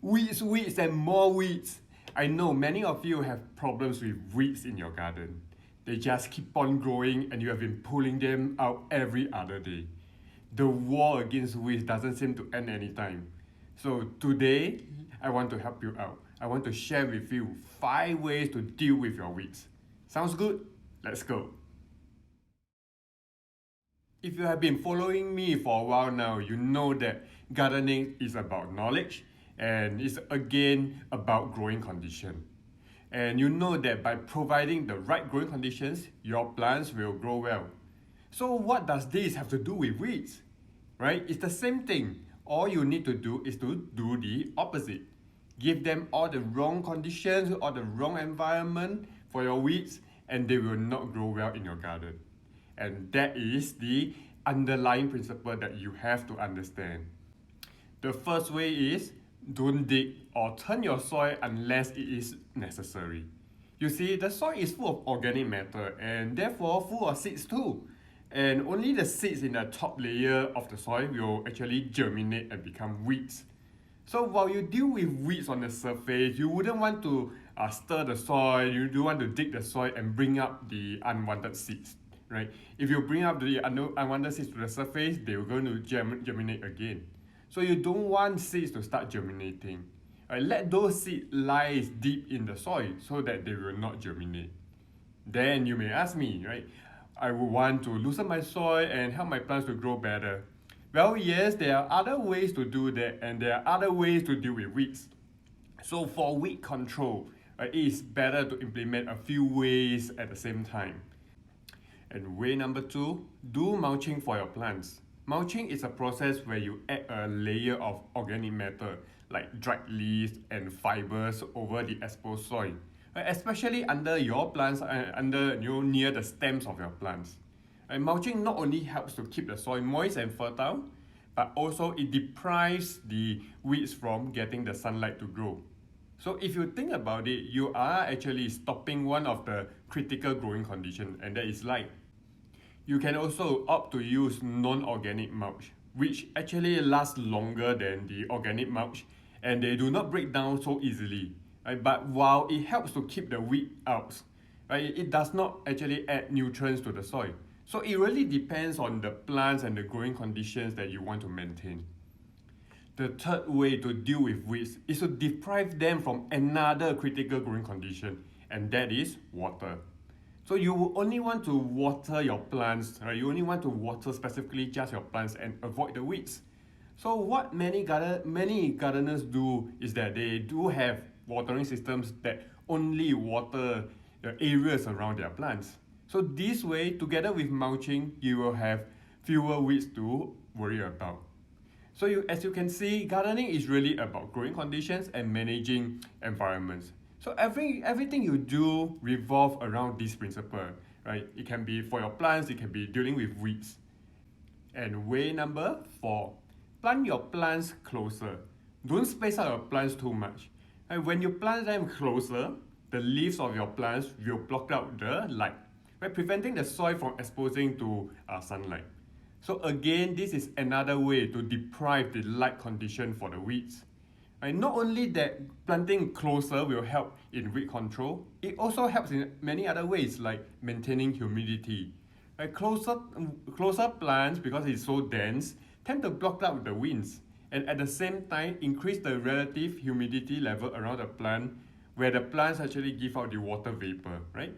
Weeds and more weeds. I know many of you have problems with weeds in your garden. They just keep on growing and you have been pulling them out every other day. The war against weeds doesn't seem to end anytime. So today, I want to help you out. I want to share with you 5 ways to deal with your weeds. Sounds good? Let's go. If you have been following me for a while now, you know that gardening is about knowledge and it's again about growing condition. And you know that by providing the right growing conditions, your plants will grow well. So what does this have to do with weeds? Right? It's the same thing. All you need to do is to do the opposite. Give them all the wrong conditions or the wrong environment for your weeds and they will not grow well in your garden. And that is the underlying principle that you have to understand. The first way is don't dig or turn your soil unless it is necessary. You see, the soil is full of organic matter and therefore full of seeds too. And only the seeds in the top layer of the soil will actually germinate and become weeds. So while you deal with weeds on the surface, you wouldn't want to stir the soil, you don't want to dig the soil and bring up the unwanted seeds. Right? If you bring up the unwanted seeds to the surface, they are going to germinate again. So you don't want seeds to start germinating. Right? Let those seeds lie deep in the soil so that they will not germinate. Then you may ask me, right? I would want to loosen my soil and help my plants to grow better. Well, yes, there are other ways to do that and there are other ways to deal with weeds. So for weed control, it is better to implement a few ways at the same time. And way number 2, do mulching for your plants. Mulching is a process where you add a layer of organic matter like dried leaves and fibers over the exposed soil, especially under your plants and near the stems of your plants. And mulching not only helps to keep the soil moist and fertile, but also it deprives the weeds from getting the sunlight to grow. So if you think about it, you are actually stopping one of the critical growing conditions, and that is light. You can also opt to use non-organic mulch, which actually lasts longer than the organic mulch, and they do not break down so easily. Right? But while it helps to keep the weed out, right, it does not actually add nutrients to the soil. So it really depends on the plants and the growing conditions that you want to maintain. The third way to deal with weeds is to deprive them from another critical growing condition, and that is water. So you only want to water your plants, right? You only want to water specifically just your plants and avoid the weeds. So what many gardeners do is that they do have watering systems that only water the areas around their plants. So this way, together with mulching, you will have fewer weeds to worry about. So as you can see, gardening is really about growing conditions and managing environments. So everything you do revolve around this principle, right? It can be for your plants, it can be dealing with weeds. And way number 4, plant your plants closer. Don't space out your plants too much. And when you plant them closer, the leaves of your plants will block out the light, right? Preventing the soil from exposing to sunlight. So again, this is another way to deprive the light condition for the weeds. And not only that planting closer will help in weed control, it also helps in many other ways like maintaining humidity. Right? Closer plants, because it's so dense, tend to block out the winds and at the same time increase the relative humidity level around the plant where the plants actually give out the water vapor, right?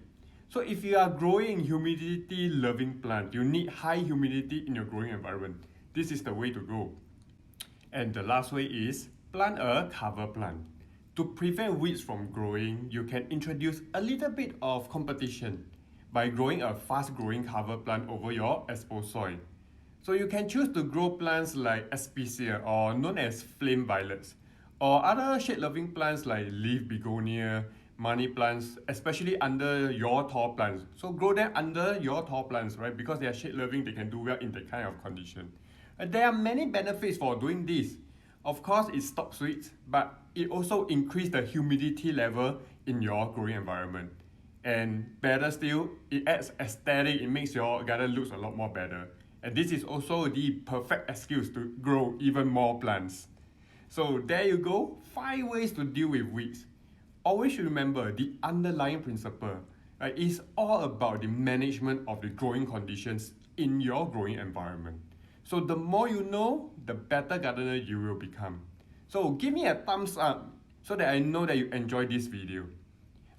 So if you are growing humidity-loving plant, you need high humidity in your growing environment. This is the way to go. And the last way is plant a cover plant. To prevent weeds from growing, you can introduce a little bit of competition by growing a fast-growing cover plant over your exposed soil. So you can choose to grow plants like Aspicia, or known as flame violets, or other shade-loving plants like leaf begonia, money plants, especially under your tall plants. So grow them under your tall plants, right? Because they are shade-loving, they can do well in that kind of condition. There are many benefits for doing this. Of course, it stops weeds, but it also increases the humidity level in your growing environment. And better still, it adds aesthetic, it makes your garden look a lot more better. And this is also the perfect excuse to grow even more plants. So there you go, 5 ways to deal with weeds. Always remember the underlying principle, right, is all about the management of the growing conditions in your growing environment. So the more you know, the better gardener you will become. So give me a thumbs up so that I know that you enjoyed this video.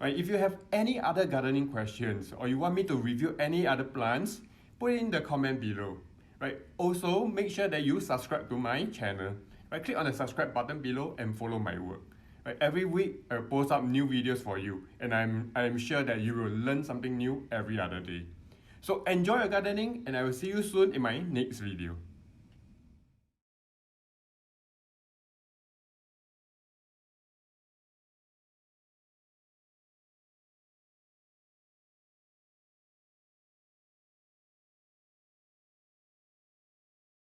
Right, if you have any other gardening questions or you want me to review any other plants, put it in the comment below. Right, also make sure that you subscribe to my channel. Right, click on the subscribe button below and follow my work. Right, every week I post up new videos for you, and I'm sure that you will learn something new every other day. So enjoy your gardening, and I will see you soon in my next video.